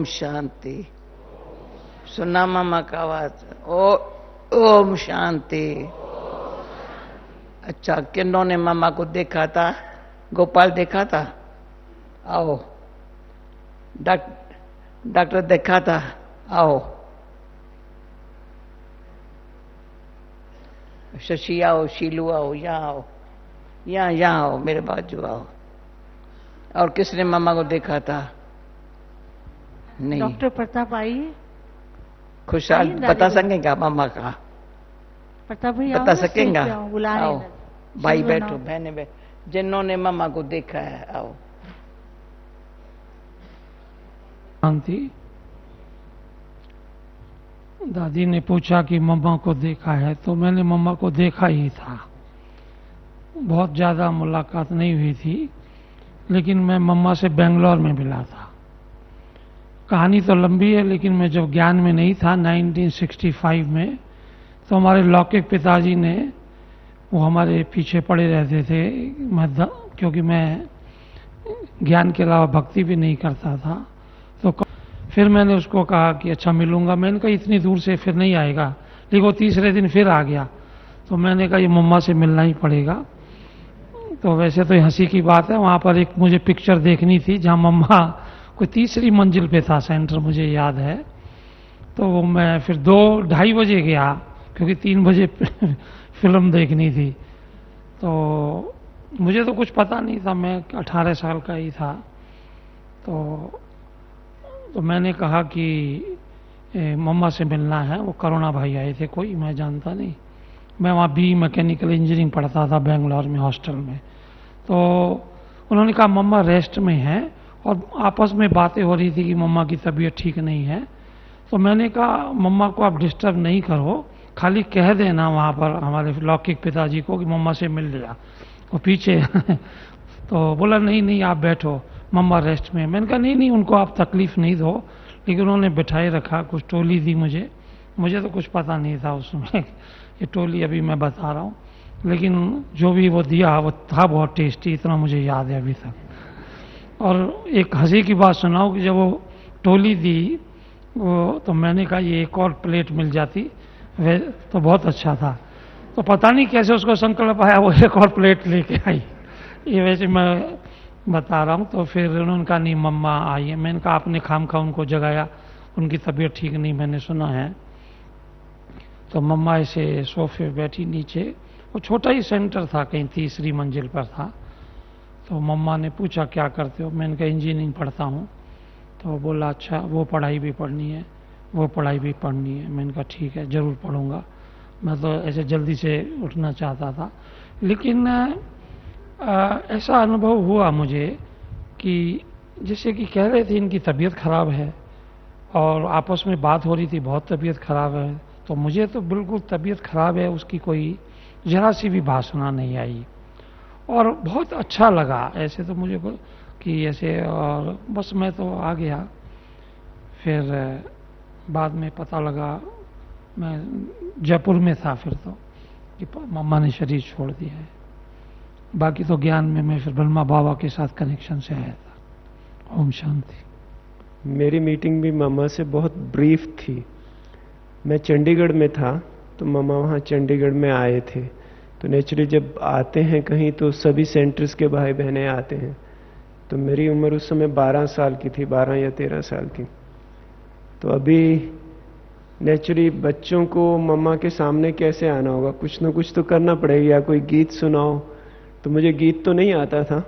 शांति। सुना मामा का आवाज? ओम शांति। अच्छा, किन्होंने मामा को देखा था? गोपाल देखा था? आओ। डॉक्टर देखा था? आओ। शशि आओ, शीलू आओ, यहाँ आओ, यहाँ आओ, मेरे बाजू आओ। और किसने मामा को देखा था? नहीं। डॉक्टर प्रताप आइए। खुशहाल बता सकेंगे मामा का? प्रताप भाई बता सकेंगे? बुला रहे हैं। भाई बैठो, बहने बैठो, जिन्होंने मामा को देखा है आओ। शांति। दादी ने पूछा कि मम्मा को देखा है, तो मैंने मम्मा को देखा ही था। बहुत ज़्यादा मुलाकात नहीं हुई थी, लेकिन मैं मम्मा से बेंगलोर में मिला था। कहानी तो लंबी है, लेकिन मैं जब ज्ञान में नहीं था 1965 में, तो हमारे लौकिक पिताजी ने, वो हमारे पीछे पड़े रहते थे, क्योंकि मैं ज्ञान के अलावा भक्ति भी नहीं करता था। तो फिर मैंने उसको कहा कि अच्छा मिलूंगा। मैंने कहा इतनी दूर से फिर नहीं आएगा, लेकिन वो तीसरे दिन फिर आ गया। तो मैंने कहा ये मम्मा से मिलना ही पड़ेगा। तो वैसे तो हंसी की बात है, वहाँ पर एक मुझे पिक्चर देखनी थी जहाँ मम्मा कोई तीसरी मंजिल पे था सेंटर, मुझे याद है। तो मैं फिर 2-2:30 बजे गया, क्योंकि 3 बजे फिल्म देखनी थी। तो मुझे तो कुछ पता नहीं था, मैं 18 साल का ही था। तो मैंने कहा कि मम्मा से मिलना है। वो करुणा भाई आए थे, कोई मैं जानता नहीं। मैं वहाँ बी मैकेनिकल इंजीनियरिंग पढ़ता था बेंगलोर में, हॉस्टल में। तो उन्होंने कहा मम्मा रेस्ट में हैं, और आपस में बातें हो रही थी कि मम्मा की तबीयत ठीक नहीं है। तो मैंने कहा मम्मा को आप डिस्टर्ब नहीं करो, खाली कह देना वहाँ पर हमारे लौकिक पिताजी को कि मम्मा से मिल लिया। वो पीछे तो बोला नहीं आप बैठो, मम्मा रेस्ट में। मैंने कहा नहीं उनको आप तकलीफ नहीं दो। लेकिन उन्होंने बिठाए रखा, कुछ टोली दी मुझे तो कुछ पता नहीं था उसमें। ये टोली अभी मैं बता रहा हूँ, लेकिन जो भी वो दिया वो था बहुत टेस्टी, इतना मुझे याद है अभी तक। और एक हंसी की बात सुनाऊँ कि जब वो टोली दी वो, तो मैंने कहा ये एक और प्लेट मिल जाती वे तो बहुत अच्छा था। तो पता नहीं कैसे उसको संकल्प आया, वो एक और प्लेट लेके आई। ये वैसे मैं बता रहा हूँ। तो फिर उन्होंने कहा नहीं मम्मा आई है। मैंने कहा आपने खामखा उनको जगाया, उनकी तबीयत ठीक नहीं मैंने सुना है। तो मम्मा ऐसे सोफे पे बैठी नीचे, वो छोटा ही सेंटर था, कहीं तीसरी मंजिल पर था। तो मम्मा ने पूछा क्या करते हो? मैंने कहा इंजीनियरिंग पढ़ता हूँ। तो बोला अच्छा, वो पढ़ाई भी पढ़नी है, वो पढ़ाई भी पढ़नी है। मैंने कहा ठीक है, ज़रूर पढ़ूंगा। मैं तो ऐसे जल्दी से उठना चाहता था, लेकिन ऐसा अनुभव हुआ मुझे कि जैसे कि कह रहे थे इनकी तबीयत खराब है, और आपस में बात हो रही थी बहुत तबीयत खराब है। तो मुझे तो बिल्कुल तबीयत खराब है उसकी कोई जरा सी भी भाषणा नहीं आई, और बहुत अच्छा लगा ऐसे तो मुझे कि ऐसे। और बस मैं तो आ गया। फिर बाद में पता लगा, मैं जयपुर में था फिर तो, कि मम्मा ने शरीर छोड़ दिया है। बाकी तो ज्ञान में मैं फिर ब्रह्मा बाबा के साथ कनेक्शन से आया था। ओम शांति। मेरी मीटिंग भी मामा से बहुत ब्रीफ थी। मैं चंडीगढ़ में था, तो मामा वहाँ चंडीगढ़ में आए थे। तो नेचुरली जब आते हैं कहीं तो सभी सेंटर्स के भाई बहनें आते हैं। तो मेरी उम्र उस समय 12 साल की थी, 12 या 13 साल की। तो अभी नेचुरली बच्चों को मम्मा के सामने कैसे आना होगा, कुछ ना कुछ तो करना पड़ेगा, या कोई गीत सुनाओ। तो मुझे गीत तो नहीं आता था,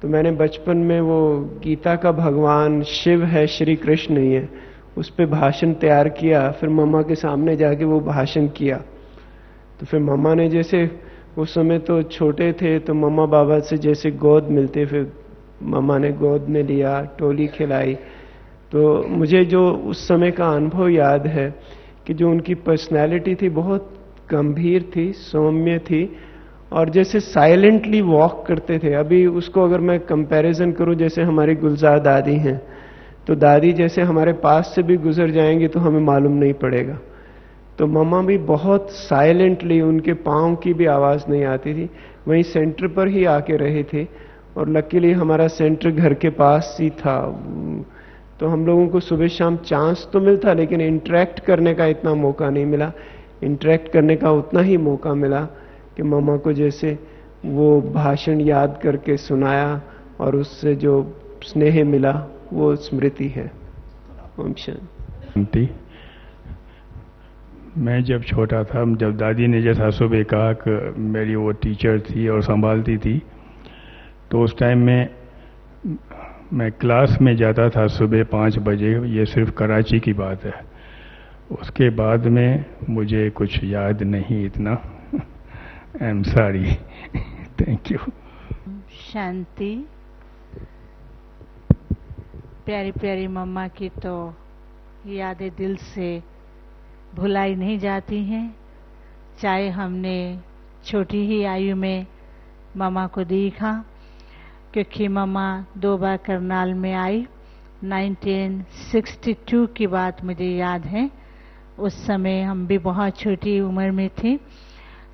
तो मैंने बचपन में वो गीता का भगवान शिव है, श्री कृष्ण ही है, उस पर भाषण तैयार किया। फिर मम्मा के सामने जाके वो भाषण किया। तो फिर मम्मा ने, जैसे उस समय तो छोटे थे, तो मम्मा बाबा से जैसे गोद मिलते, फिर मम्मा ने गोद में लिया, टोली खिलाई। तो मुझे जो उस समय का अनुभव याद है कि जो उनकी पर्सनैलिटी थी बहुत गंभीर थी, सौम्य थी, और जैसे साइलेंटली वॉक करते थे। अभी उसको अगर मैं कंपैरिजन करूं, जैसे हमारी गुलजार दादी हैं, तो दादी जैसे हमारे पास से भी गुजर जाएंगी तो हमें मालूम नहीं पड़ेगा। तो मम्मा भी बहुत साइलेंटली, उनके पाँव की भी आवाज़ नहीं आती थी, वहीं सेंटर पर ही आके रहे थे। और लकीली हमारा सेंटर घर के पास ही था, तो हम लोगों को सुबह शाम चांस तो मिलता, लेकिन इंटरेक्ट करने का इतना मौका नहीं मिला। इंटरेक्ट करने का उतना ही मौका मिला कि मम्मा को जैसे वो भाषण याद करके सुनाया और उससे जो स्नेह मिला वो स्मृति है। ओम शांति। मैं जब छोटा था, जब दादी ने जैसा सुबह कहा कि मेरी वो टीचर थी और संभालती थी, तो उस टाइम में मैं क्लास में जाता था सुबह 5 बजे। ये सिर्फ कराची की बात है। उसके बाद में मुझे कुछ याद नहीं इतना। I am sorry. Thank you. Shanti. प्यारी प्यारी मम्मा की तो यादें दिल से भुलाई नहीं जाती हैं। चाहे हमने छोटी ही आयु में मम्मा को देखा, क्योंकि मम्मा 2 बार करनाल में आई। 1962 की बात मुझे याद है। उस समय हम भी बहुत छोटी उम्र में थे।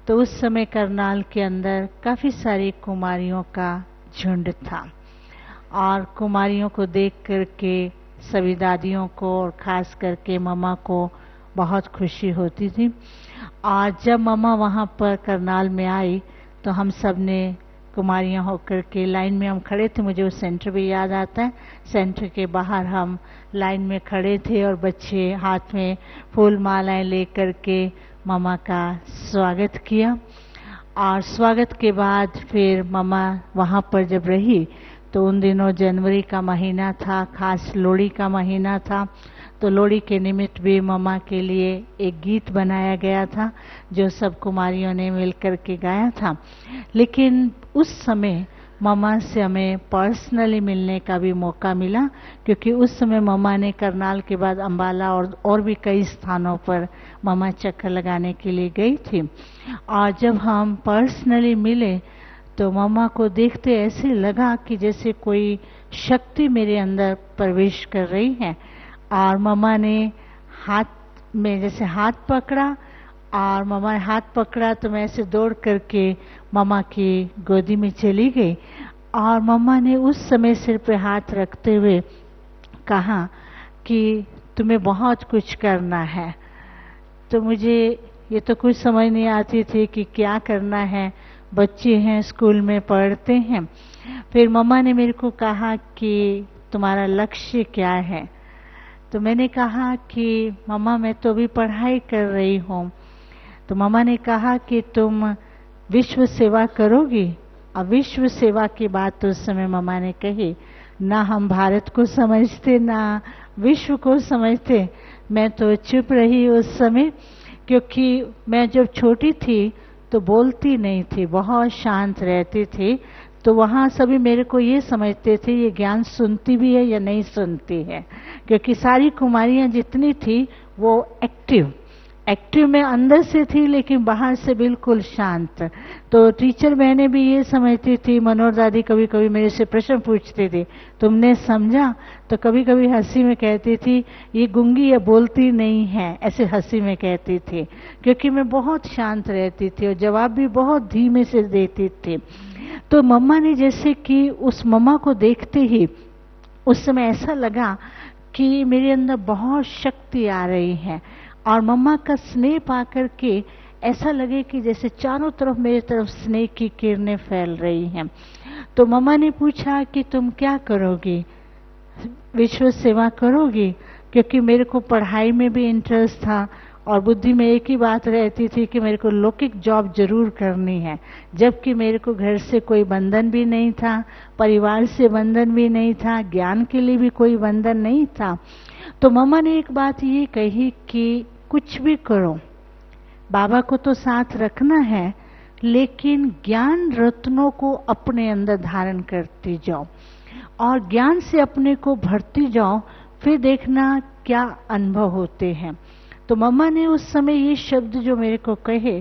तो उस समय करनाल के अंदर काफ़ी सारी कुमारियों का झुंड था और कुमारियों को देख करके सभी दादियों को और ख़ास करके मम्मा को बहुत खुशी होती थी। और जब मम्मा वहाँ पर करनाल में आई तो हम सब ने कुमारियाँ होकर के लाइन में हम खड़े थे। मुझे उस सेंटर भी याद आता है। सेंटर के बाहर हम लाइन में खड़े थे और बच्चे हाथ में फूल मालाएं लेकर के मम्मा का स्वागत किया। और स्वागत के बाद फिर मम्मा वहाँ पर जब रही तो उन दिनों जनवरी का महीना था, खास लोहड़ी का महीना था। तो लोहड़ी के निमित्त भी मम्मा के लिए एक गीत बनाया गया था जो सब कुमारियों ने मिलकर के गाया था। लेकिन उस समय मम्मा से हमें पर्सनली मिलने का भी मौका मिला, क्योंकि उस समय मम्मा ने करनाल के बाद अंबाला और भी कई स्थानों पर मम्मा चक्कर लगाने के लिए गई थी। और जब हम पर्सनली मिले तो मम्मा को देखते ऐसे लगा कि जैसे कोई शक्ति मेरे अंदर प्रवेश कर रही है। और मम्मा ने हाथ में जैसे हाथ पकड़ा और मम्मा ने हाथ पकड़ा तो मैं ऐसे दौड़ करके मम्मा की गोदी में चली गई। और मम्मा ने उस समय सिर पे हाथ रखते हुए कहा कि तुम्हें बहुत कुछ करना है। तो मुझे ये तो कुछ समझ नहीं आती थी कि क्या करना है। बच्चे हैं, स्कूल में पढ़ते हैं। फिर मम्मा ने मेरे को कहा कि तुम्हारा लक्ष्य क्या है। तो मैंने कहा कि मम्मा मैं तो अभी पढ़ाई कर रही हूँ। तो मम्मा ने कहा कि तुम विश्व सेवा करोगी। अब विश्व सेवा की बात तो उस समय मम्मा ने कही। ना हम भारत को समझते ना विश्व को समझते। मैं तो चुप रही उस समय, क्योंकि मैं जब छोटी थी तो बोलती नहीं थी, बहुत शांत रहती थी। तो वहाँ सभी मेरे को ये समझते थे ये ज्ञान सुनती भी है या नहीं सुनती है, क्योंकि सारी कुमारियाँ जितनी थी वो एक्टिव में अंदर से थी लेकिन बाहर से बिल्कुल शांत। तो टीचर बहनें भी ये समझती थी। मनोहर दादी कभी कभी मेरे से प्रश्न पूछते थे, तुमने समझा? तो कभी कभी हंसी में कहती थी ये गूंगी या बोलती नहीं है, ऐसे हंसी में कहती थी, क्योंकि मैं बहुत शांत रहती थी और जवाब भी बहुत धीमे से देती थी। तो मम्मा ने जैसे कि उस मम्मा को देखते ही उस समय ऐसा लगा कि मेरे अंदर बहुत शक्ति आ रही है और मम्मा का स्नेह पाकर के ऐसा लगे कि जैसे चारों तरफ मेरी तरफ स्नेह की किरणें फैल रही हैं। तो मम्मा ने पूछा कि तुम क्या करोगी, विश्व सेवा करोगी? क्योंकि मेरे को पढ़ाई में भी इंटरेस्ट था और बुद्धि में एक ही बात रहती थी कि मेरे को लौकिक जॉब जरूर करनी है, जबकि मेरे को घर से कोई बंधन भी नहीं था, परिवार से बंधन भी नहीं था, ज्ञान के लिए भी कोई बंधन नहीं था। तो मम्मा ने एक बात ये कही कि कुछ भी करो, बाबा को तो साथ रखना है, लेकिन ज्ञान रत्नों को अपने अंदर धारण करती जाओ और ज्ञान से अपने को भरती जाओ, फिर देखना क्या अनुभव होते हैं। तो मम्मा ने उस समय ये शब्द जो मेरे को कहे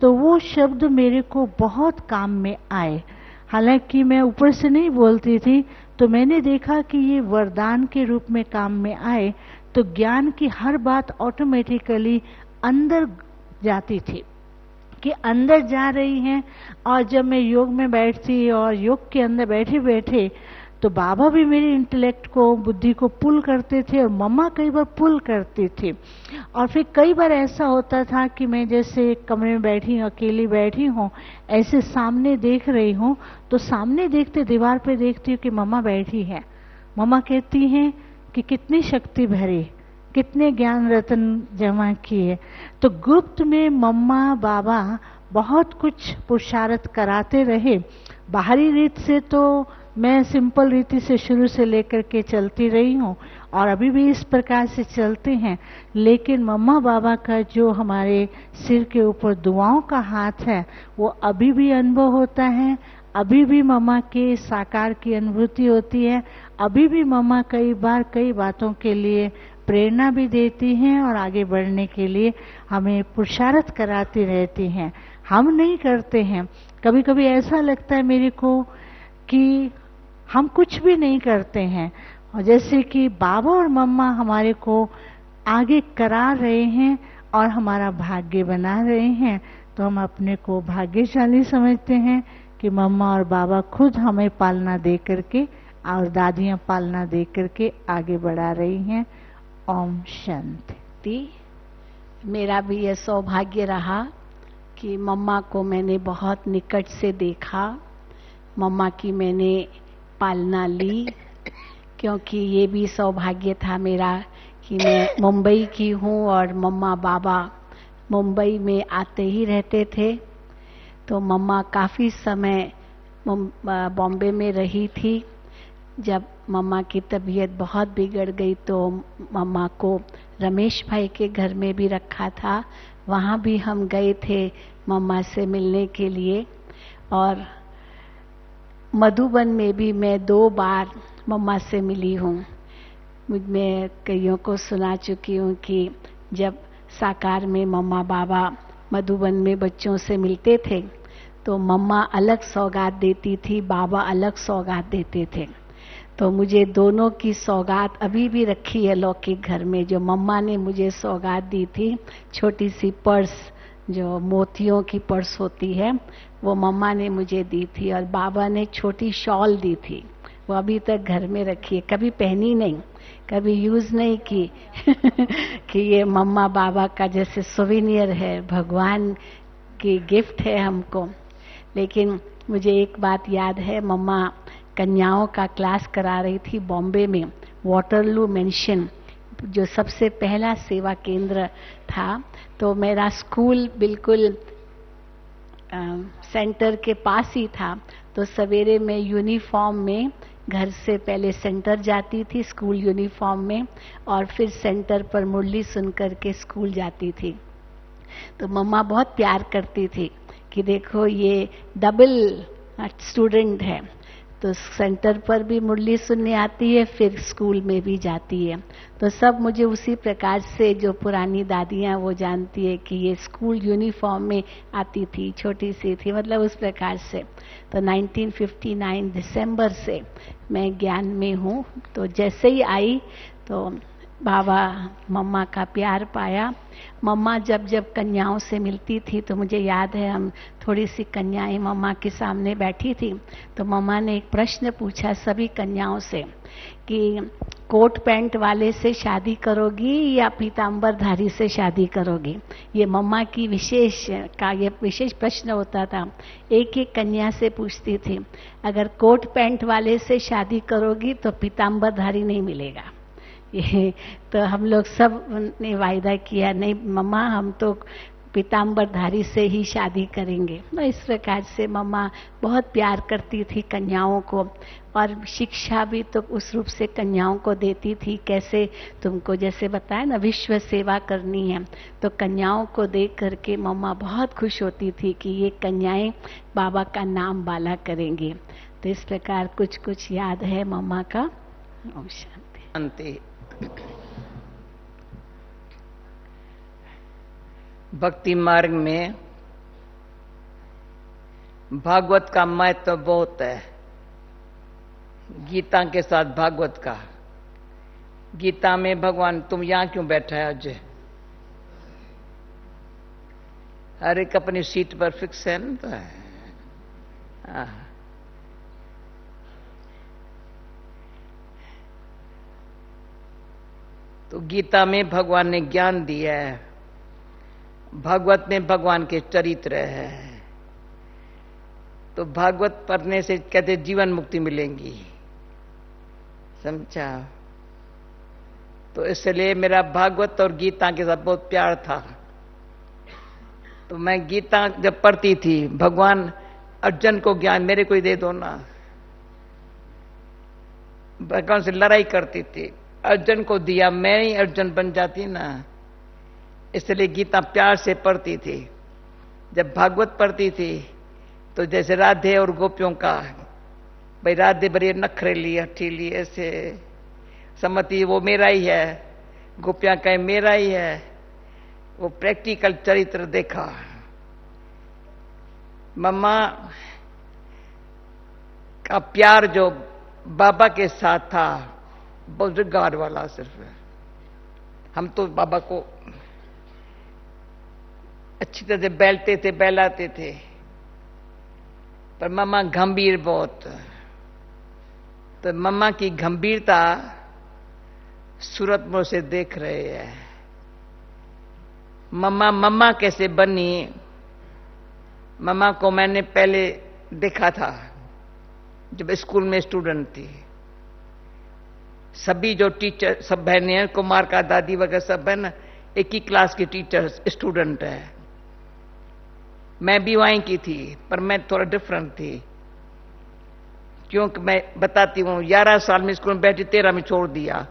तो वो शब्द मेरे को बहुत काम में आए। हालांकि मैं ऊपर से नहीं बोलती थी, तो मैंने देखा कि ये वरदान के रूप में काम में आए। तो ज्ञान की हर बात ऑटोमेटिकली अंदर जाती थी कि अंदर जा रही हैं। और जब मैं योग में बैठती और योग के अंदर बैठे बैठे तो बाबा भी मेरे इंटेलेक्ट को, बुद्धि को पुल करते थे और मम्मा कई बार पुल करती थी। और फिर कई बार ऐसा होता था कि मैं जैसे एक कमरे में बैठी हूँ, अकेली बैठी हूँ, ऐसे सामने देख रही हूँ, तो सामने देखते दीवार पे देखती हूँ कि मम्मा बैठी है। मम्मा कहती हैं कि कितनी शक्ति भरी, कितने ज्ञान रत्न जमा किए। तो गुप्त में मम्मा बाबा बहुत कुछ पुरुषार्थ कराते रहे। बाहरी रीत से तो मैं सिंपल रीति से शुरू से लेकर के चलती रही हूँ और अभी भी इस प्रकार से चलते हैं, लेकिन मम्मा बाबा का जो हमारे सिर के ऊपर दुआओं का हाथ है वो अभी भी अनुभव होता है। अभी भी मम्मा के साकार की अनुभूति होती है। अभी भी मम्मा कई बार कई बातों के लिए प्रेरणा भी देती हैं और आगे बढ़ने के लिए हमें पुरुषार्थ कराती रहती हैं। हम नहीं करते हैं। कभी कभी ऐसा लगता है मेरे को कि हम कुछ भी नहीं करते हैं, और जैसे कि बाबा और मम्मा हमारे को आगे करा रहे हैं और हमारा भाग्य बना रहे हैं, तो हम अपने को भाग्यशाली समझते हैं कि मम्मा और बाबा खुद हमें पालना दे करके और दादियाँ पालना दे करके आगे बढ़ा रही हैं। ओम शांति। मेरा भी यह सौभाग्य रहा कि मम्मा को मैंने बहुत निकट से देखा, मम्मा की मैंने पालना ली, क्योंकि ये भी सौभाग्य था मेरा कि मैं मुंबई की हूँ और मम्मा बाबा मुंबई में आते ही रहते थे। तो मम्मा काफ़ी समय बॉम्बे में रही थी। जब मम्मा की तबीयत बहुत बिगड़ गई तो मम्मा को रमेश भाई के घर में भी रखा था। वहाँ भी हम गए थे मम्मा से मिलने के लिए। और मधुबन में भी मैं 2 बार मम्मा से मिली हूँ। मैं कईयों को सुना चुकी हूँ कि जब साकार में मम्मा बाबा मधुबन में बच्चों से मिलते थे तो मम्मा अलग सौगात देती थी, बाबा अलग सौगात देते थे। तो मुझे दोनों की सौगात अभी भी रखी है लौकिक घर में। जो मम्मा ने मुझे सौगात दी थी, छोटी सी पर्स जो मोतियों की पर्स होती है, वो मम्मा ने मुझे दी थी। और बाबा ने छोटी शॉल दी थी, वो अभी तक घर में रखी है। कभी पहनी नहीं, कभी यूज नहीं की कि ये मम्मा बाबा का जैसे सोविनियर है, भगवान की गिफ्ट है हमको। लेकिन मुझे एक बात याद है, मम्मा कन्याओं का क्लास करा रही थी बॉम्बे में, वाटरलू मेंशन जो सबसे पहला सेवा केंद्र था। तो मेरा स्कूल बिल्कुल सेंटर के पास ही था। तो सवेरे में यूनिफॉर्म में घर से पहले सेंटर जाती थी स्कूल यूनिफॉर्म में, और फिर सेंटर पर मुरली सुन करके स्कूल जाती थी। तो मम्मा बहुत प्यार करती थी कि देखो ये डबल स्टूडेंट है, तो सेंटर पर भी मुरली सुनने आती है, फिर स्कूल में भी जाती है। तो सब मुझे उसी प्रकार से, जो पुरानी दादियाँ वो जानती है कि ये स्कूल यूनिफॉर्म में आती थी, छोटी सी थी, मतलब उस प्रकार से। तो 1959 दिसंबर से मैं ज्ञान में हूँ। तो जैसे ही आई तो बाबा मम्मा का प्यार पाया। मम्मा जब जब कन्याओं से मिलती थी तो मुझे याद है, हम थोड़ी सी कन्याएं मम्मा के सामने बैठी थी, तो मम्मा ने एक प्रश्न पूछा सभी कन्याओं से कि कोट पैंट वाले से शादी करोगी या पीताम्बरधारी से शादी करोगी। ये मम्मा की ये विशेष प्रश्न होता था। एक एक कन्या से पूछती थी, अगर कोट पैंट वाले से शादी करोगी तो पीताम्बरधारी नहीं मिलेगा। ये तो हम लोग सब ने वायदा किया, नहीं मम्मा हम तो पीताम्बरधारी से ही शादी करेंगे। तो इस प्रकार से मम्मा बहुत प्यार करती थी कन्याओं को, और शिक्षा भी तो उस रूप से कन्याओं को देती थी। कैसे तुमको जैसे बताया ना, विश्व सेवा करनी है, तो कन्याओं को देख करके मम्मा बहुत खुश होती थी कि ये कन्याएं बाबा का नाम बाला करेंगी। तो इस प्रकार कुछ कुछ याद है मम्मा का। ओम शांति। भक्ति मार्ग में भागवत का महत्व तो बहुत है, गीता के साथ भागवत का। गीता में भगवान, तुम यहां क्यों बैठा है आज? हर एक अपनी सीट पर फिक्स है ना। तो तो गीता में भगवान ने ज्ञान दिया है, भागवत में भगवान के चरित्र है। तो भागवत पढ़ने से कहते जीवन मुक्ति मिलेंगी, समझा। तो इसलिए मेरा भागवत और गीता के साथ बहुत प्यार था। तो मैं गीता जब पढ़ती थी, भगवान अर्जुन को ज्ञान मेरे को ही दे दो ना, भगवान से लड़ाई करती थी, अर्जुन को दिया, मैं ही अर्जुन बन जाती ना। इसलिए गीता प्यार से पढ़ती थी। जब भागवत पढ़ती थी तो जैसे राधे और गोपियों का, भाई राधे बड़ी नखरेली हठीली ऐसे समझती वो मेरा ही है, गोपियां कहे मेरा ही है। वो प्रैक्टिकल चरित्र देखा। मम्मा का प्यार जो बाबा के साथ था बहुत रिगार्ड वाला। सिर्फ हम तो बाबा को अच्छी तरह से बैलते थे, बहलाते थे, पर मम्मा गंभीर बहुत। तो मम्मा की गंभीरता सूरत मोड़ से देख रहे हैं। मम्मा कैसे बनी, मम्मा को मैंने पहले देखा था जब स्कूल में स्टूडेंट थी। सभी जो टीचर, सब बहनें हैं, कुमार का दादी वगैरह सब है ना, एक ही क्लास की टीचर स्टूडेंट है। मैं भी वहीं की थी, पर मैं थोड़ा डिफरेंट थी, क्योंकि मैं बताती हूँ 11 साल में स्कूल में बैठी, 13 में छोड़ दिया।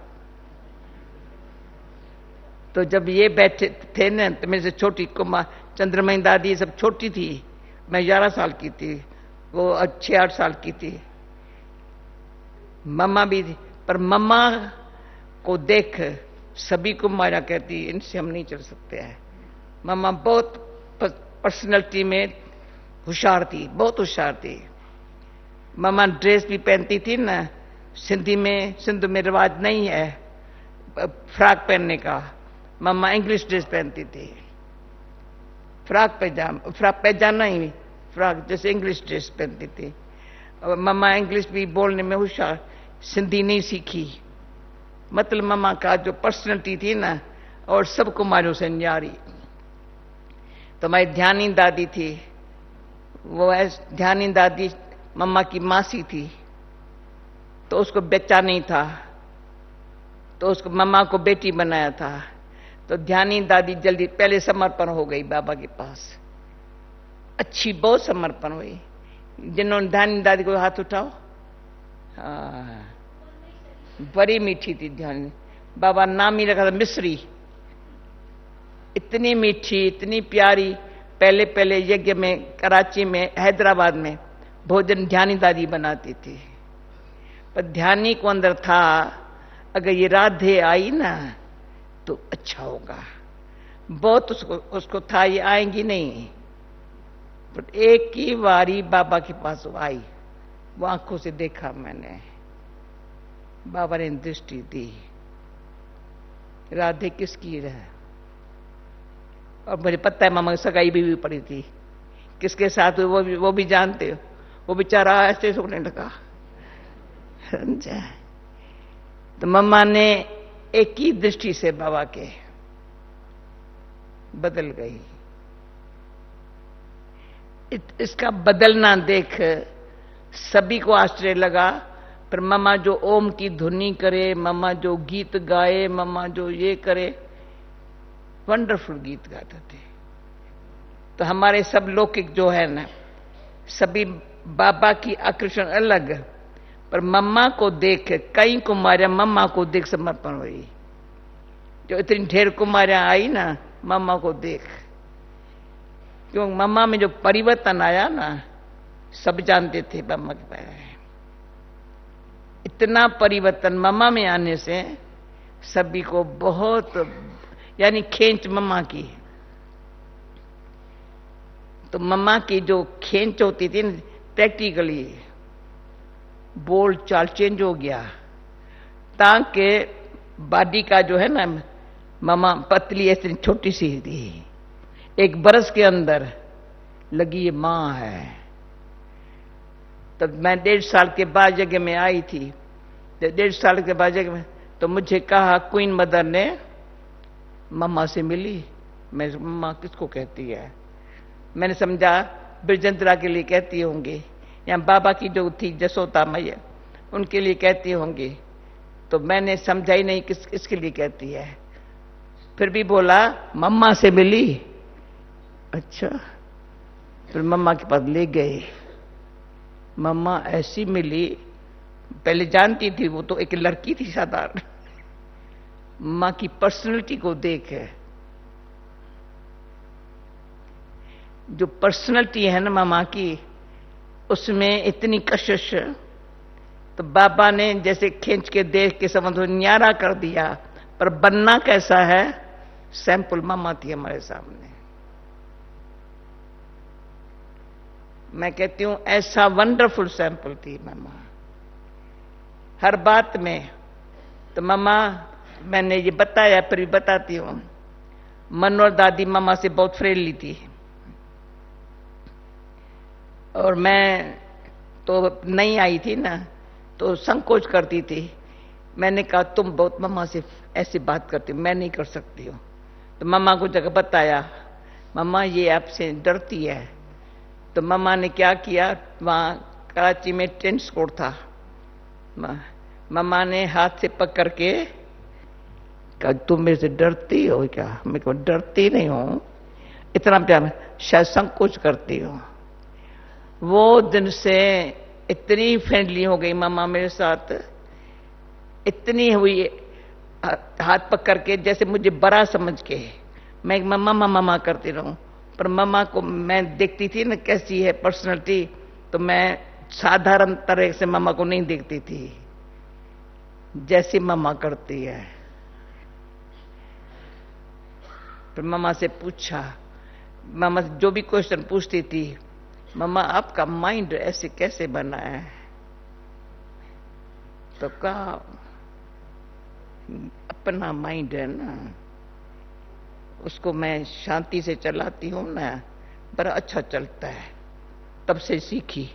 तो जब ये बैठे थे ना, तो मेरे से छोटी कुमार चंद्रमयी दादी सब छोटी थी, मैं 11 साल की थी, वो 6-8 साल की थी। मम्मा भी थी, पर मम्मा को देख सभी को माया कहती इनसे हम नहीं चल सकते हैं। मम्मा बहुत पर्सनैलिटी में होशियार थी, बहुत होशियार थी। मम्मा ड्रेस भी पहनती थी ना, सिंधु में रिवाज नहीं है फ्रॉक पहनने का। मम्मा इंग्लिश ड्रेस पहनती थी, फ्रॉक पैजामा ही, फ्रॉक जैसे इंग्लिश ड्रेस पहनती थी। और मम्मा इंग्लिश भी बोलने में होशियार, सिंधी नहीं सीखी। मतलब मम्मा का जो पर्सनैलिटी थी ना, और सब कुमारियों से न्यारी। तो हमारी ध्यानी दादी थी, वो ध्यानी दादी मम्मा की मासी थी, तो उसको बच्चा नहीं था, तो उसको मम्मा को बेटी बनाया था। तो ध्यानी दादी जल्दी पहले समर्पण हो गई बाबा के पास, अच्छी बहुत समर्पण हुई। जिन्होंने ध्यानी दादी को हाथ उठाओ, हाँ, बड़ी मीठी थी ध्यानी। बाबा नाम ही रखा था मिश्री, इतनी मीठी, इतनी प्यारी। पहले यज्ञ में, कराची में, हैदराबाद में भोजन ध्यानी दादी बनाती थी। पर ध्यानी को अंदर था, अगर ये राधे आई ना तो अच्छा होगा, बहुत उसको था ये आएंगी नहीं। बट एक ही बारी बाबा के पास वो आई, वो आंखों से देखा मैंने, बाबा ने दृष्टि दी, राधे किसकी है। और मुझे पता है मामा की सगाई भी पड़ी थी, किसके साथ हुई वो भी जानते हो। वो बेचारा ऐसे सोने लगा। तो मम्मा ने एक ही दृष्टि से बाबा के बदल गई। इसका बदलना देख सभी को आश्चर्य लगा। पर मम्मा जो ओम की धुनी करे, मम्मा जो गीत गाए, मम्मा जो ये करे, वंडरफुल गीत गाते थे। तो हमारे सब लौकिक जो है ना, सभी बाबा की आकर्षण अलग, पर मम्मा को देख कई कुमारियां मम्मा को देख समर्पण हुई। जो इतनी ढेर कुमारियां आई ना मम्मा को देख, क्यों मम्मा में जो परिवर्तन आया ना, सब जानते थे मम्मा के बारे में। इतना परिवर्तन मम्मा में आने से सभी को बहुत, यानी खींच मम्मा की। तो मम्मा की जो खींच होती थी प्रैक्टिकली, बोल चाल चेंज हो गया। ताकि बॉडी का जो है ना, मम्मा पतली ऐसी छोटी सी थी, 1 बरस के अंदर लगी ये मां है। तब मैं 1.5 साल के बाद जगह में आई थी। 1.5 साल के बाद जगह में तो मुझे कहा क्वीन मदर ने मम्मा से मिली। मैं मम्मा किसको कहती है? मैंने समझा बिरजंतरा के लिए कहती होंगी, या बाबा की जो थी जसोदा मैया उनके लिए कहती होंगी। तो मैंने समझा ही नहीं किस इसके लिए कहती है। फिर भी बोला मम्मा से मिली। अच्छा, फिर मम्मा के पास ले गए। मम्मा ऐसी मिली, पहले जानती थी वो तो एक लड़की थी साधारण। मां की पर्सनैलिटी को देख, जो पर्सनैलिटी है ना मामा की, उसमें इतनी कशिश। तो बाबा ने जैसे खींच के देख के समझ न्यारा कर दिया, पर बनना कैसा है सैंपल मामा थी हमारे सामने। मैं कहती हूं ऐसा वंडरफुल सैंपल थी मामा हर बात में। तो मामा, मैंने ये बताया फिर भी बताती हूं, मनोहर दादी मामा से बहुत फ्रेंडली थी, और मैं तो नहीं आई थी ना, तो संकोच करती थी। मैंने कहा तुम बहुत मम्मा से ऐसी बात करती हो, मैं नहीं कर सकती हूँ। तो मम्मा को जगह बताया, मम्मा ये आपसे डरती है। तो मम्मा ने क्या किया, वहाँ कराची में टेनिस कोर्ट था, मम्मा ने हाथ से पकड़ के कहा तुम मेरे से डरती हो क्या? मैं को डरती नहीं हूँ, इतना प्यार, शायद संकोच करती हो। वो दिन से इतनी फ्रेंडली हो गई मम्मा मेरे साथ, इतनी हुई हाथ पकड़ के जैसे मुझे बड़ा समझ के। मैं मम्मा मम्मा मम्मा करती रहूं, पर मम्मा को मैं देखती थी ना कैसी है पर्सनैलिटी, तो मैं साधारण तरह से मम्मा को नहीं देखती थी, जैसी मम्मा करती है। फिर मम्मा से पूछा, मम्मा जो भी क्वेश्चन पूछती थी, मम्मा आपका माइंड ऐसे कैसे बना है? तो कहा अपना माइंड है ना, उसको मैं शांति से चलाती हूं ना, बड़ा अच्छा चलता है, तब से सीखी।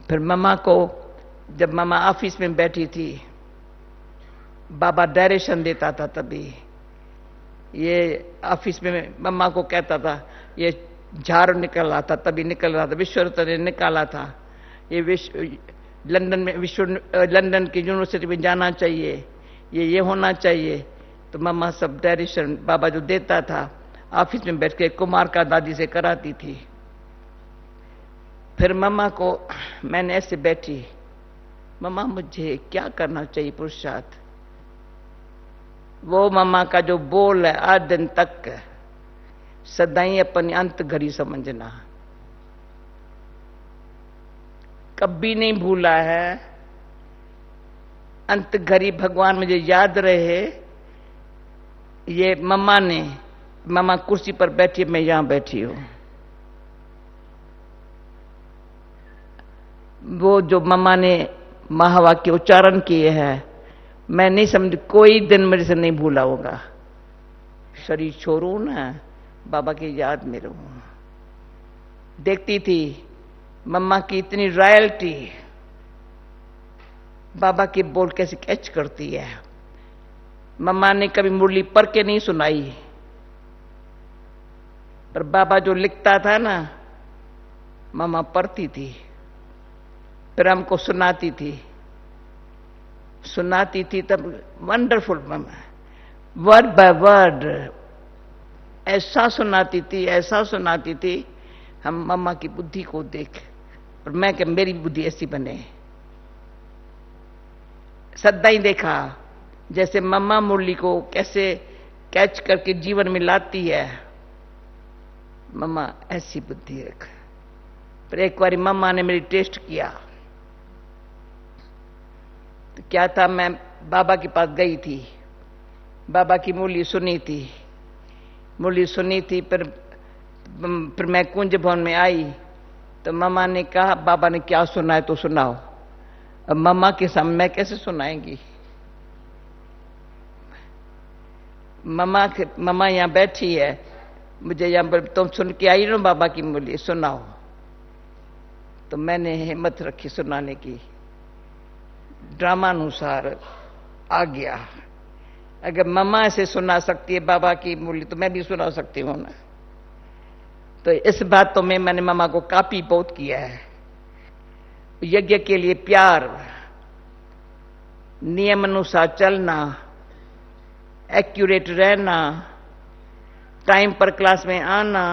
फिर मम्मा को, जब मम्मा ऑफिस में बैठी थी, बाबा डायरेक्शन देता था, तभी ये ऑफिस में मम्मा को कहता था ये झाड़ निकल रहा था, तभी निकल रहा था, विश्वरत्न ने निकाला था, ये लंदन में लंदन की यूनिवर्सिटी में जाना चाहिए, ये होना चाहिए। तो मम्मा सब डायरेक्शन बाबा जो देता था ऑफिस में बैठ के कुमार का दादी से कराती थी। फिर मम्मा को मैंने ऐसे बैठी, मम्मा मुझे क्या करना चाहिए पुरुषार्थ? वो मम्मा का जो बोल है आज दिन तक, सदाई अपनी अंत घड़ी समझना, कभी नहीं भूला है। अंत घड़ी भगवान मुझे याद रहे। ये मम्मा ने, मम्मा कुर्सी पर बैठी, मैं यहां बैठी हूं। वो जो मम्मा ने महावाक्य उच्चारण किए हैं, मैं नहीं समझ, कोई दिन मेरे से नहीं भूला होगा। शरीर छोड़ू ना, बाबा की याद में रहूं। देखती थी मम्मा की इतनी रॉयल्टी, बाबा की बोल कैसे कैच करती है। मम्मा ने कभी मुरली पढ़ के नहीं सुनाई, पर बाबा जो लिखता था ना, मम्मा पढ़ती थी, फिर हमको सुनाती थी तब wonderful mamma, word by word ऐसा सुनाती थी, हम मम्मा की बुद्धि को देख, और मैं कि मेरी बुद्धि ऐसी बने। सदा ही देखा जैसे मम्मा मुरली को कैसे कैच करके जीवन में लाती है, मम्मा ऐसी बुद्धि रख। पर एक बार मम्मा ने मेरी टेस्ट किया, तो क्या था, मैं बाबा के पास गई थी, बाबा की मुरली सुनी थी, फिर मैं कुंज भवन में आई, तो मम्मा ने कहा बाबा ने क्या सुना है तो सुनाओ। अब मम्मा के सामने मैं कैसे सुनाएंगी? मम्मा यहां बैठी है, मुझे यहां पर तुम सुन के आई ना बाबा की मुरली, सुनाओ। तो मैंने हिम्मत रखी सुनाने की। ड्रामानुसार आ गया। अगर मम्मा ऐसे सुना सकती है बाबा की मुरली तो मैं भी सुना सकती हूं ना। तो इस बात तो मैंने मम्मा को काफी बहुत किया है। यज्ञ के लिए प्यार, नियम अनुसार चलना, एक्यूरेट रहना, टाइम पर क्लास में आना।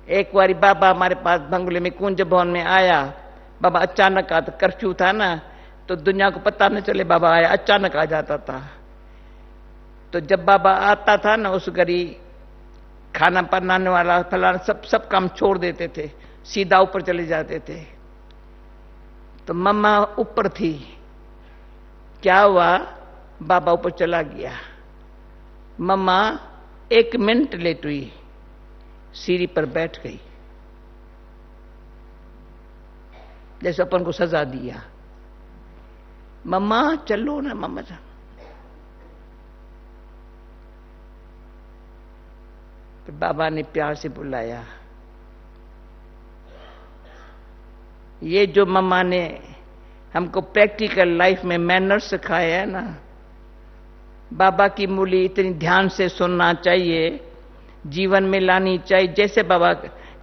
एक बारी बाबा हमारे पास बंगले में कुंज भवन में आया। बाबा अचानक आता, कर्फ्यू था ना, तो दुनिया को पता न चले बाबा आया, अचानक आ जाता था। तो जब बाबा आता था ना, उस घड़ी खाना बनाने वाला फलाना सब काम छोड़ देते थे, सीधा ऊपर चले जाते थे। तो मम्मा ऊपर थी, क्या हुआ, बाबा ऊपर चला गया। मम्मा 1 मिनट लेट हुई, सीढ़ी पर बैठ गई, जैसे अपन को सजा दिया। मम्मा चलो ना, मम्मा जा। तो बाबा ने प्यार से बुलाया। ये जो मम्मा ने हमको प्रैक्टिकल लाइफ में मैनर्स सिखाए है ना, बाबा की मुरली इतनी ध्यान से सुनना चाहिए, जीवन में लानी चाहिए। जैसे बाबा,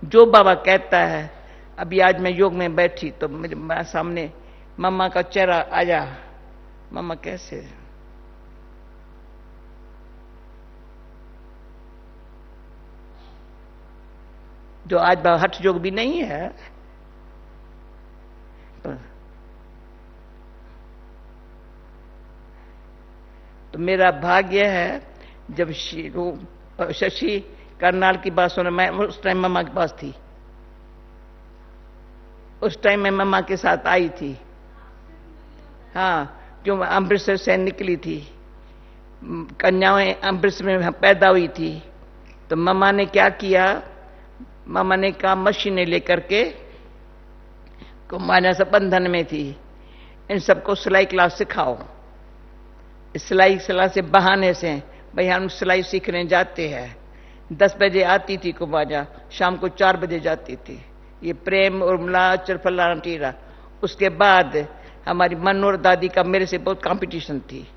जो बाबा कहता है। अभी आज मैं योग में बैठी तो मेरे सामने मम्मा का चेहरा आया। मम्मा कैसे, जो आज बाबा हठ योग भी नहीं है, तो मेरा भाग्य है। जब शशि करनाल की बात सुना, मैं उस टाइम मम्मा के पास थी, उस टाइम मैं मम्मा के साथ आई थी। हाँ, जो अमृतसर से निकली थी, कन्याएं अमृतसर में पैदा हुई थी। तो मम्मा ने क्या किया, मम्मा ने कहा मशीनें लेकर के, कुमारियां सब बंधन में थी, इन सबको सिलाई क्लास सिखाओ। सिलाई से बहाने से भाई हम सिलाई सीखने जाते हैं। 10 बजे आती थी कुमारियां, शाम को 4 बजे जाती थी। ये प्रेम उर्मिला चरफला टीरा। उसके बाद हमारी मनोहर दादी का मेरे से बहुत कंपटीशन थी,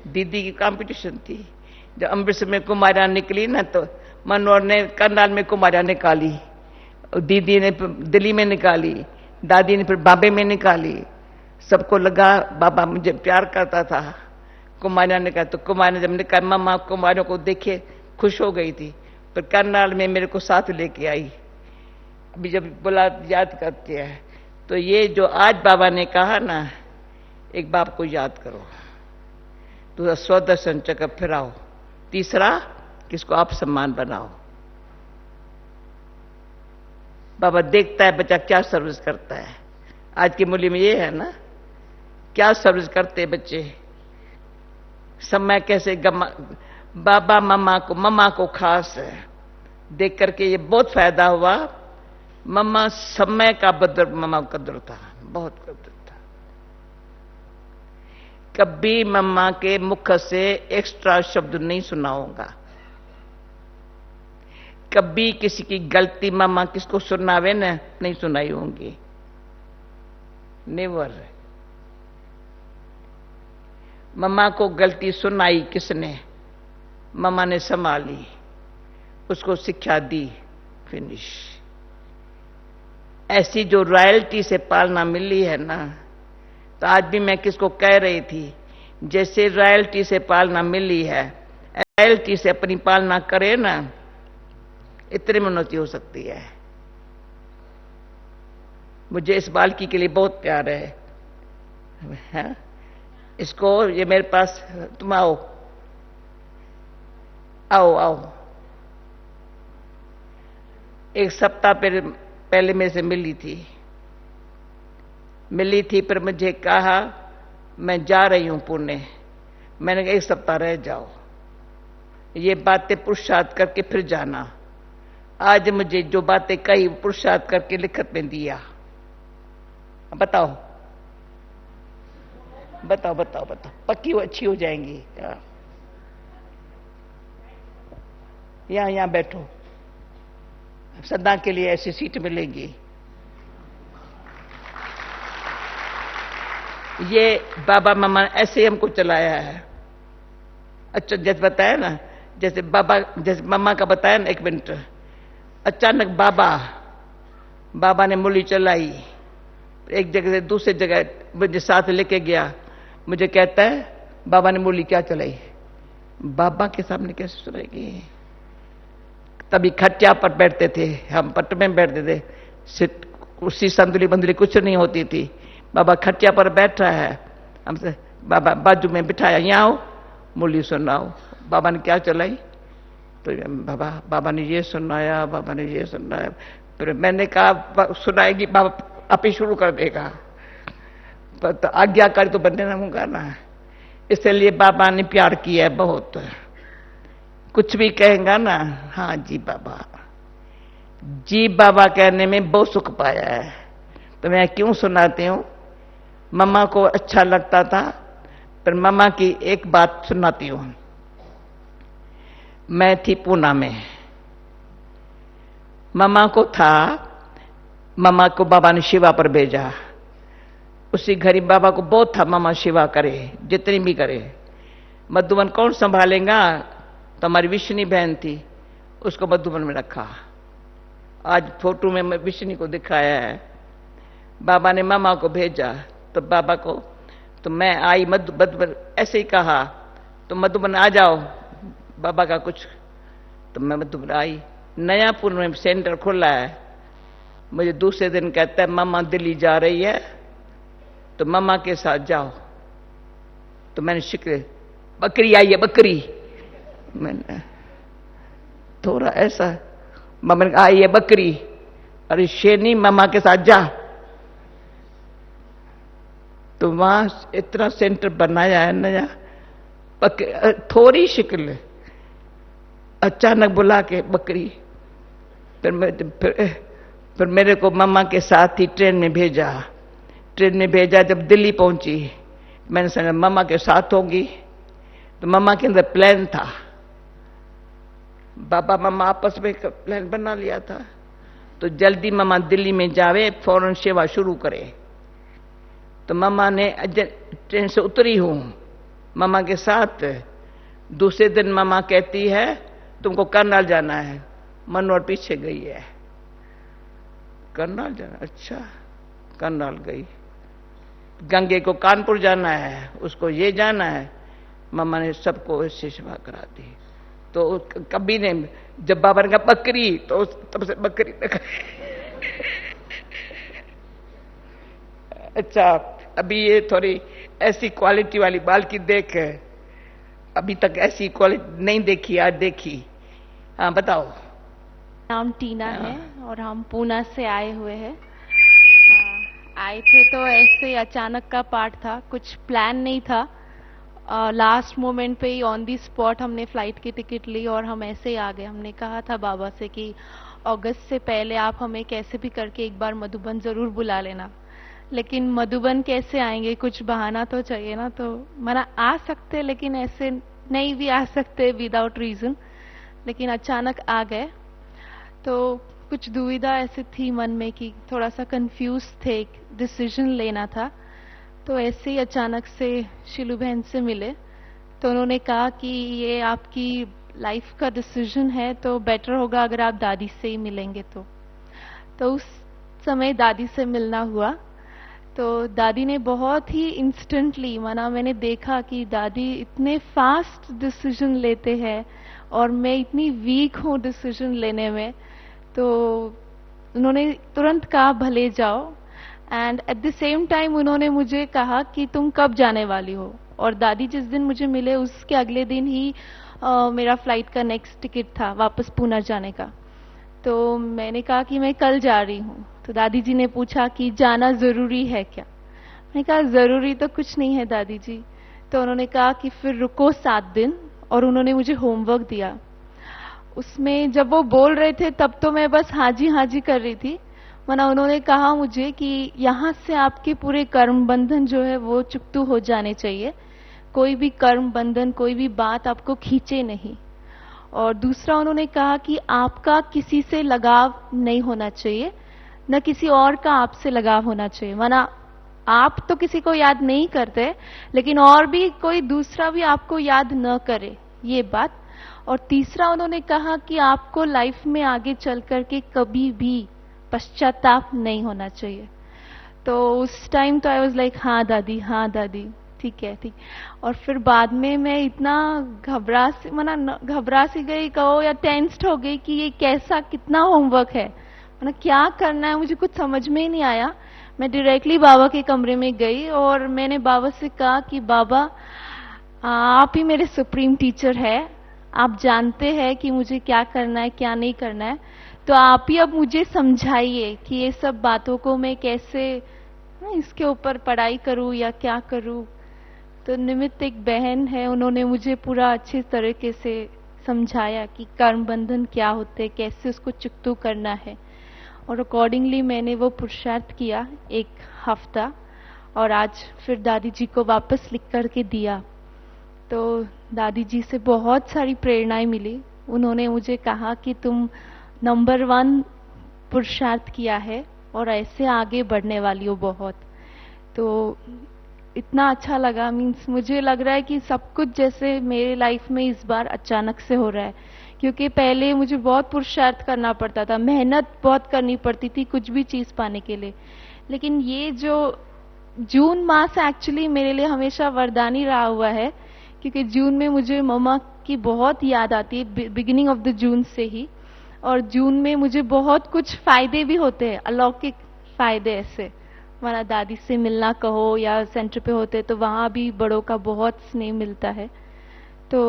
दीदी की कंपटीशन थी। जब अमृतसर में कुमारियां निकली ना, तो मनोहर ने करनाल में कुमारियां निकाली, दीदी ने दिल्ली में निकाली, दादी ने फिर बॉम्बे में निकाली। सबको लगा बाबा मुझे प्यार करता था। कुमारियां ने कहा, तो कुमारियां जब निकाल, मम्मा कुमारियों को देखे खुश हो गई थी। फिर करनाल में मेरे को साथ लेके आई। अभी जब बुला याद करते हैं, तो ये जो आज बाबा ने कहा ना, एक बाप को याद करो, तो स्वदर्शन चक्र फिराओ। तीसरा, किसको आप सम्मान बनाओ। बाबा देखता है बच्चा क्या सर्विस करता है। आज की मूल्य में ये है ना, क्या सर्विस करते हैं बच्चे, समय कैसे बाबा मम्मा को खास है देख करके ये बहुत फायदा हुआ। मम्मा समय का बदर, मम्मा कदर था, बहुत कदर था। कभी मम्मा के मुख से एक्स्ट्रा शब्द नहीं सुना होगा। कभी किसी की गलती मम्मा किसको सुनावे न नहीं सुनाई होंगी, नेवर। मम्मा को गलती सुनाई किसने, मम्मा ने संभाली, उसको शिक्षा दी, फिनिश। ऐसी जो रॉयल्टी से पालना मिली है ना, तो आज भी मैं किसको कह रही थी, जैसे रॉयल्टी से पालना मिली है, रॉयल्टी से अपनी पालना करे ना, इतनी उन्नति हो सकती है। मुझे इस बालकी के लिए बहुत प्यार है। इसको, ये मेरे पास, तुम आओ आओ आओ। एक सप्ताह पहले मेरे से मिली थी, पर मुझे कहा मैं जा रही हूं पुणे। मैंने कहा 1 सप्ताह रह जाओ, ये बातें पुरुषार्थ करके फिर जाना। आज मुझे जो बातें कही पुरुषार्थ करके लिखत में दिया। बताओ बताओ बताओ बताओ, पक्की वो अच्छी हो जाएंगी। यहां बैठो, सदा के लिए ऐसी सीट मिलेगी। ये बाबा मामा ऐसे हमको चलाया है। अच्छा, जैसे बताया ना, जैसे मम्मा का बताया ना, 1 मिनट, अचानक बाबा ने मूली चलाई, एक जगह से दूसरी जगह मुझे साथ लेके गया। मुझे कहता है बाबा ने मूली क्या चलाई? बाबा के सामने कैसे सुनाएगी? तभी खटिया पर बैठते थे, हम पट में बैठते थे, सिट कुर्सी संदुली बंदुली कुछ नहीं होती थी। बाबा खटिया पर बैठा है, हमसे बाबा बाजू में बिठाया, यहाँ आओ मूली सुनाओ। बाबा ने क्या चलाई? तो बाबा ने ये सुनाया, बाबा ने ये सुनाया। फिर मैंने कहा सुनाएगी बाबा, आप ही शुरू कर देगा, तो आज्ञाकारी तो बनने ना होगा ना। इसलिए बाबा ने प्यार किया है बहुत, कुछ भी कहेगा ना, हाँ जी बाबा, जी बाबा कहने में बहुत सुख पाया है। तो मैं क्यों सुनाती हूँ, मम्मा को अच्छा लगता था। पर मम्मा की एक बात सुनाती हूँ। मैं थी पूना में, मम्मा को था, मम्मा को बाबा ने सेवा पर भेजा। उसी घड़ी बाबा को बहुत था मम्मा सेवा करे, जितनी भी करे। मधुबन कौन संभालेगा? तो हमारी विष्णु बहन थी, उसको मधुबन में रखा। आज फोटो में विष्णु को दिखाया है। बाबा ने मामा को भेजा, तो बाबा को, तो मैं आई मधुबन, ऐसे ही कहा तो मधुबन आ जाओ, बाबा का कुछ। तो मैं मधुबन आई। नयापुर में सेंटर खुला है। मुझे दूसरे दिन कहता है मामा दिल्ली जा रही है, तो मामा के साथ जाओ। तो मैंने शिक्र, बकरी आई है बकरी, मैंने थोड़ा ऐसा, मामा ने आई है बकरी, अरे शेनी मामा के साथ जा। तो वहां इतना सेंटर बनाया है नया, थोड़ी शिकल, अचानक बुला के बकरी। फिर मेरे को मामा के साथ ही ट्रेन में भेजा। जब दिल्ली पहुंची, मैंने समझा मामा के साथ होगी। तो मामा के अंदर प्लान था, बाबा मामा आपस में प्लान बना लिया था। तो जल्दी मामा दिल्ली में जावे, फौरन सेवा शुरू करे। तो मामा ने, ट्रेन से उतरी हूं मामा के साथ। दूसरे दिन मामा कहती है तुमको करनाल जाना है। मनोहर पीछे गई है, करनाल जाना, अच्छा करनाल गई। गंगे को कानपुर जाना है, उसको ये जाना है। मामा ने सबको इससे सेवा करा दी। तो कभी ने, जब बाबा ने कहा बकरी, तो तब से बकरी अच्छा, अभी ये थोड़ी ऐसी क्वालिटी वाली बाल की देख है, अभी तक ऐसी क्वालिटी नहीं देखी, आज देखी। हाँ बताओ। नाम टीना है और हम पूना से आए हुए हैं। आए थे तो ऐसे अचानक का पार्ट था, कुछ प्लान नहीं था। लास्ट मोमेंट पे ही ऑन दी स्पॉट हमने फ्लाइट की टिकट ली और हम ऐसे ही आ गए। हमने कहा था बाबा से कि अगस्त से पहले आप हमें कैसे भी करके एक बार मधुबन जरूर बुला लेना। लेकिन मधुबन कैसे आएंगे, कुछ बहाना तो चाहिए ना। तो मना आ सकते, लेकिन ऐसे नहीं भी आ सकते विदाउट रीजन। लेकिन अचानक आ गए। तो कुछ दुविधा ऐसे थी मन में कि थोड़ा सा कंफ्यूज थे, एक डिसीजन लेना था। तो ऐसे ही अचानक से शिलू बहन से मिले, तो उन्होंने कहा कि ये आपकी लाइफ का डिसीजन है, तो बेटर होगा अगर आप दादी से ही मिलेंगे। तो उस समय दादी से मिलना हुआ। तो दादी ने बहुत ही इंस्टेंटली, मैंने देखा कि दादी इतने फास्ट डिसीजन लेते हैं और मैं इतनी वीक हूँ डिसीजन लेने में। तो उन्होंने तुरंत कहा भले जाओ, and at the same time उन्होंने मुझे कहा कि तुम कब जाने वाली हो। और दादी जिस दिन मुझे मिले उसके अगले दिन ही मेरा फ्लाइट का नेक्स्ट टिकट था वापस पूना जाने का। तो मैंने कहा कि मैं कल जा रही हूँ। तो दादी जी ने पूछा कि जाना जरूरी है क्या? मैंने कहा जरूरी तो कुछ नहीं है दादी जी। तो उन्होंने कहा कि फिर रुको 7 दिन, और उन्होंने मुझे होमवर्क दिया। उसमें जब वो बोल रहे थे तब तो मैं बस हाँ जी कर रही थी। उन्होंने कहा मुझे कि यहाँ से आपके पूरे कर्म बंधन जो है वो चुकतू हो जाने चाहिए। कोई भी कर्म बंधन, कोई भी बात आपको खींचे नहीं। और दूसरा उन्होंने कहा कि आपका किसी से लगाव नहीं होना चाहिए, न किसी और का आपसे लगाव होना चाहिए। आप तो किसी को याद नहीं करते, लेकिन और भी कोई दूसरा भी आपको याद न करे, ये बात। और तीसरा उन्होंने कहा कि आपको लाइफ में आगे चल करके कभी भी पश्चाताप नहीं होना चाहिए। तो उस टाइम तो आई वाज लाइक हाँ दादी ठीक है ठीक। और फिर बाद में मैं इतना घबरा सी गई कहो या टेंस्ड हो गई कि ये कैसा कितना होमवर्क है, क्या करना है, मुझे कुछ समझ में ही नहीं आया। मैं डायरेक्टली बाबा के कमरे में गई और मैंने बाबा से कहा कि बाबा आप ही मेरे सुप्रीम टीचर है, आप जानते हैं कि मुझे क्या करना है क्या नहीं करना है, तो आप ही अब मुझे समझाइए कि ये सब बातों को मैं कैसे इसके ऊपर पढ़ाई करूं या क्या करूं। तो निमित्त एक बहन है, उन्होंने मुझे पूरा अच्छे तरीके से समझाया कि कर्म बंधन क्या होते, कैसे उसको चुकतू करना है। और अकॉर्डिंगली मैंने वो पुरुषार्थ किया 1 हफ्ता, और आज फिर दादी जी को वापस लिख करके दिया। तो दादी जी से बहुत सारी प्रेरणाएं मिली। उन्होंने मुझे कहा कि तुम नंबर 1 पुरुषार्थ किया है और ऐसे आगे बढ़ने वाली हो बहुत। तो इतना अच्छा लगा, मीन्स मुझे लग रहा है कि सब कुछ जैसे मेरे लाइफ में इस बार अचानक से हो रहा है, क्योंकि पहले मुझे बहुत पुरुषार्थ करना पड़ता था, मेहनत बहुत करनी पड़ती थी कुछ भी चीज पाने के लिए। लेकिन ये जो जून मास एक्चुअली मेरे लिए हमेशा वरदान ही रहा हुआ है, क्योंकि जून में मुझे मम्मा की बहुत याद आती है, बिगिनिंग ऑफ द जून से ही। और जून में मुझे बहुत कुछ फायदे भी होते हैं, अलौकिक फायदे ऐसे, हमारा दादी से मिलना कहो या सेंटर पे होते तो वहां भी बड़ों का बहुत स्नेह मिलता है। तो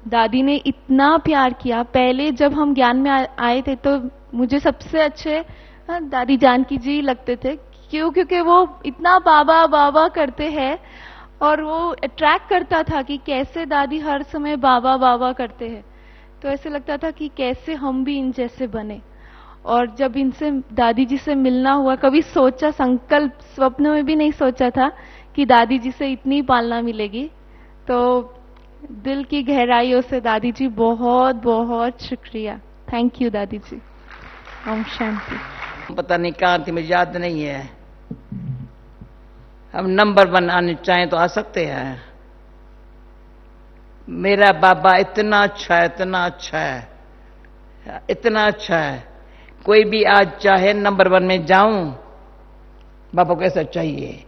दादी ने इतना प्यार किया। पहले जब हम ज्ञान में आए थे तो मुझे सबसे अच्छे दादी जानकी जी लगते थे। क्यों? क्योंकि वो इतना बाबा बाबा करते हैं और वो अट्रैक्ट करता था कि कैसे दादी हर समय बाबा बाबा करते हैं। तो ऐसे लगता था कि कैसे हम भी इन जैसे बने। और जब इनसे दादी जी से मिलना हुआ, कभी सोचा, संकल्प स्वप्न में भी नहीं सोचा था कि दादी जी से इतनी पालना मिलेगी। तो दिल की गहराइयों से दादी जी बहुत बहुत शुक्रिया। थैंक यू दादी जी। ओम शांति। पता नहीं कहाँ थी, मुझे याद नहीं है। हम नंबर 1 आने चाहें तो आ सकते हैं। मेरा बाबा इतना अच्छा है, इतना अच्छा है, इतना अच्छा है। कोई भी आज चाहे नंबर 1 में जाऊं, बाबा को ऐसा चाहिए।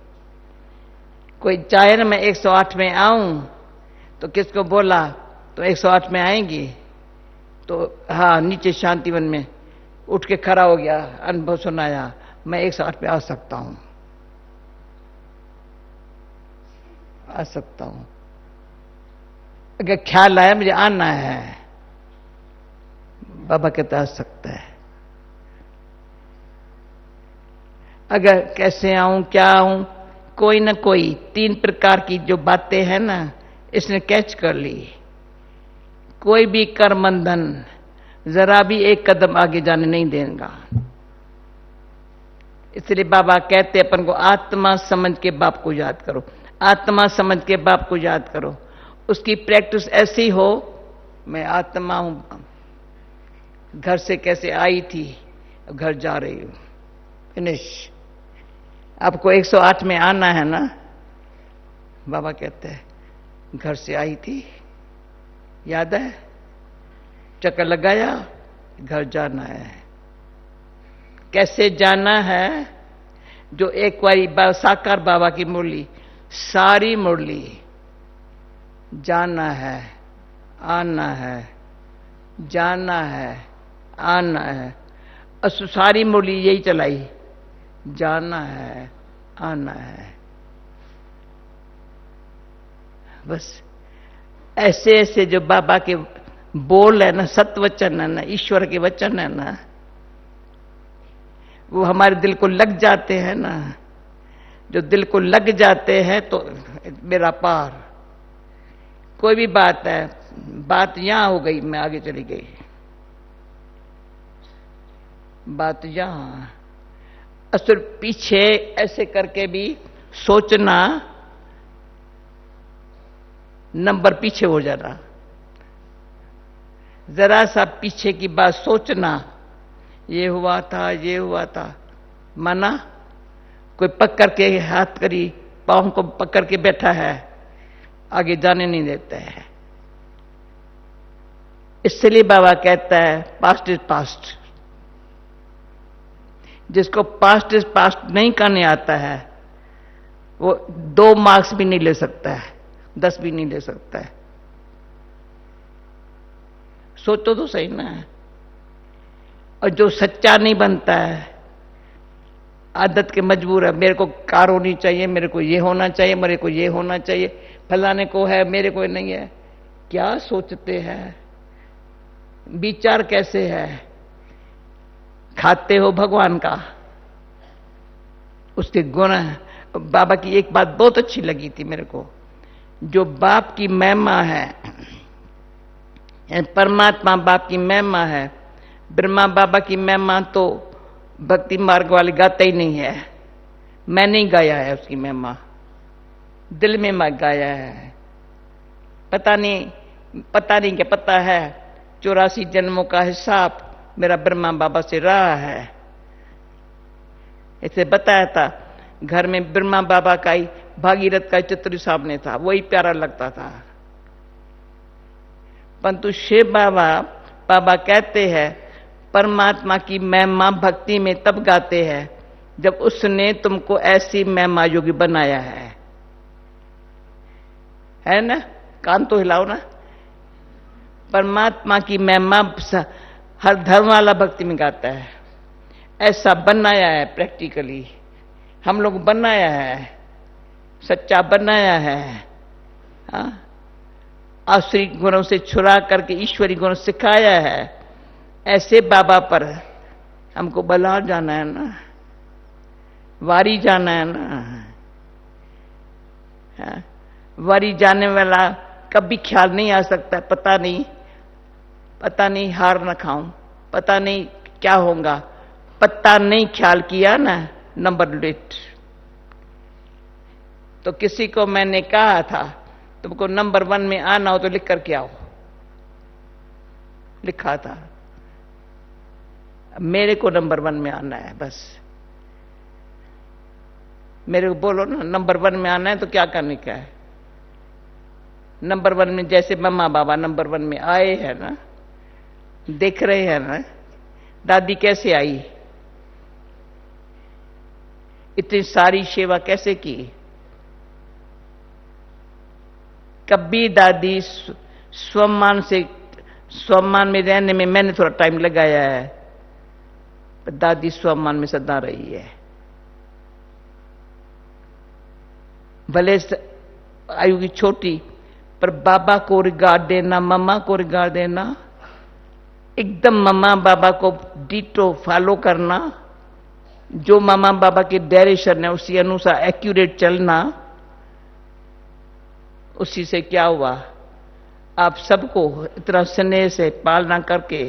कोई चाहे ना मैं 108 में आऊं, तो किसको बोला तो 108 में आएंगे। तो हाँ, नीचे शांतिवन में उठ के खड़ा हो गया, अनुभव सुनाया, मैं 108 पे आ सकता हूं, आ सकता हूं। अगर ख्याल आया मुझे आना है, बाबा कहता आ सकता है। अगर कैसे आऊं, क्या आऊं, कोई ना कोई 3 प्रकार की जो बातें हैं ना, इसने कैच कर ली। कोई भी कर्म बंधन जरा भी एक कदम आगे जाने नहीं देगा। इसलिए बाबा कहते अपन को आत्मा समझ के बाप को याद करो, आत्मा समझ के बाप को याद करो। उसकी प्रैक्टिस ऐसी हो, मैं आत्मा हूं, घर से कैसे आई थी, घर जा रही हूं, फिनिश। आपको 108 में आना है ना, बाबा कहते हैं घर से आई थी, याद है, चक्कर लगाया, घर जाना है। कैसे जाना है? जो एक बारी साकार बाबा की मुरली, सारी मुरली, जाना है, आना है, जाना है, आना है। सारी मुरली यही चलाई, जाना है, आना है। बस ऐसे ऐसे जो बाबा के बोल है ना, सत्य वचन है ना, ईश्वर के वचन है ना, वो हमारे दिल को लग जाते हैं ना। जो दिल को लग जाते हैं तो मेरा पार। कोई भी बात है, बात यहां हो गई, मैं आगे चली गई, बात यहां। असुर पीछे ऐसे करके भी सोचना, नंबर पीछे हो जाना। जरा सा पीछे की बात सोचना, ये हुआ था, ये हुआ था, माना कोई पकड़ के हाथ करी पांव को पकड़ के बैठा है, आगे जाने नहीं देता है। इसलिए बाबा कहता है पास्ट इज पास्ट। जिसको पास्ट इज पास्ट नहीं करने आता है वो 2 मार्क्स भी नहीं ले सकता है, 10 भी नहीं ले सकता है। सोचो तो सही ना। और जो सच्चा नहीं बनता है, आदत के मजबूर है, मेरे को कार होनी चाहिए, मेरे को ये होना चाहिए, मेरे को ये होना चाहिए, फलाने को है मेरे को नहीं है। क्या सोचते हैं, विचार कैसे है? खाते हो भगवान का, उसके गुण। बाबा की एक बात बहुत अच्छी लगी थी मेरे को, जो बाप की महिमा है, परमात्मा बाप की महिमा है, ब्रह्मा बाबा की महिमा तो भक्ति मार्ग वाले गाते ही नहीं है। मैं नहीं गाया है उसकी महिमा, दिल में मैं गाया है। पता नहीं क्या पता है, 84 जन्मों का हिसाब मेरा ब्रह्मा बाबा से रहा है। इसे बताया था, घर में ब्रह्मा बाबा का ही भागीरथ का चित्र सामने था, वही प्यारा लगता था। परंतु शिव बाबा कहते हैं परमात्मा की महिमा भक्ति में तब गाते हैं जब उसने तुमको ऐसी महिमा योगी बनाया है ना? कान तो हिलाओ ना। परमात्मा की महिमा हर धर्म वाला भक्ति में गाता है। ऐसा बनाया है प्रैक्टिकली, हम लोग बनाया है, सच्चा बनाया है। आसुरी गुणों से छुड़ा करके ईश्वरी गुण सिखाया है। ऐसे बाबा पर हमको बलार जाना है ना, वारी जाना है ना। वारी जाने वाला कभी ख्याल नहीं आ सकता, पता नहीं हार ना खाऊं, पता नहीं क्या होगा, पता नहीं ख्याल किया ना, नंबर लेट। तो किसी को मैंने कहा था तुमको नंबर 1 में आना हो तो लिख करके आओ, लिखा था। मेरे को नंबर 1 में आना है, बस मेरे को बोलो ना नंबर 1 में आना है तो क्या करने का है। नंबर 1 में जैसे मम्मा बाबा नंबर 1 में आए हैं ना, देख रहे हैं ना दादी कैसे आई, इतनी सारी सेवा कैसे की। कभी दादी स्वमान में रहने में मैंने थोड़ा टाइम लगाया है, पर दादी स्वमान में सदा रही है। भले आयु की छोटी, पर बाबा को रिगार्ड देना, मम्मा को रिगार्ड देना, एकदम मम्मा बाबा को डीटो फॉलो करना, जो मम्मा बाबा के डायरेक्शन है उसी अनुसार एक्यूरेट चलना। उसी से क्या हुआ, आप सबको इतना स्नेह से पालना करके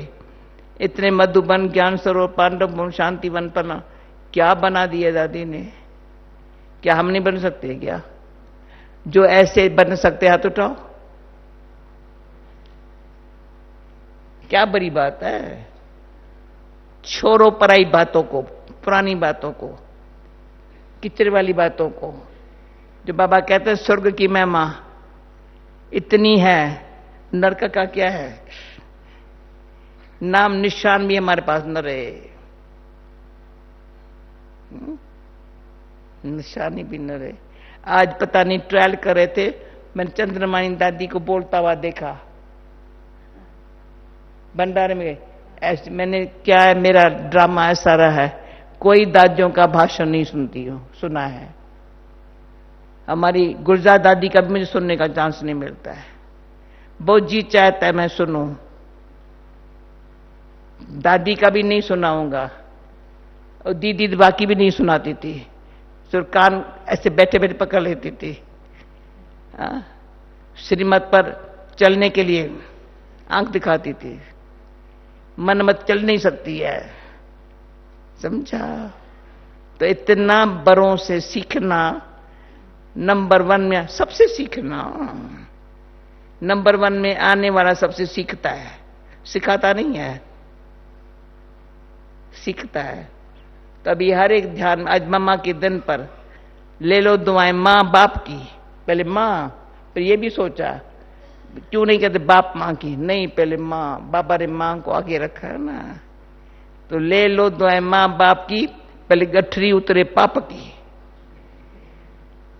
इतने मधुबन ज्ञान सरोवर पांडव शांतिवन पर क्या बना दिया दादी ने। क्या हम नहीं बन सकते क्या? जो ऐसे बन सकते हाथ उठाओ। क्या बड़ी बात है। छोड़ो पराई बातों को, पुरानी बातों को, किचड़ वाली बातों को। जो बाबा कहते हैं स्वर्ग की महिमा इतनी है, नरक का क्या है? नाम निशान भी हमारे पास न रहे, निशानी भी न रहे। आज पता नहीं ट्रायल कर रहे थे, मैंने चंद्रमानी दादी को बोलता हुआ देखा भंडारे में। ऐसे मैंने क्या है, मेरा ड्रामा ऐसा रहा है, कोई दादियों का भाषण नहीं सुनती हूं, सुना है। हमारी गुलजार दादी का भी मुझे सुनने का चांस नहीं मिलता है। बहुत जी चाहता है मैं सुनूं, दादी का भी नहीं सुनाऊंगा, और दीदी बाकी भी नहीं सुनाती थी, सिर्फ कान ऐसे बैठे बैठे पकड़ लेती थी। श्रीमत पर चलने के लिए आंख दिखाती थी, मन मत चल नहीं सकती है, समझा? तो इतना बड़ों से सीखना, नंबर 1 में सबसे सीखना। नंबर 1 में आने वाला सबसे सीखता है, सिखाता नहीं है, सीखता है। तो अभी हर एक ध्यान, आज मम्मा के दिन पर ले लो दुआएं माँ बाप की। पहले माँ, फिर ये भी सोचा क्यों नहीं कहते बाप माँ की, नहीं पहले माँ, बाबा ने माँ को आगे रखा है ना। तो ले लो दुआएं माँ बाप की, पहले गठरी उतरे पाप की।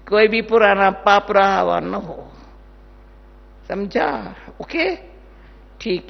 कोई भी पुराना पाप रहा हुआ न हो, समझा? ओके, ठीक है।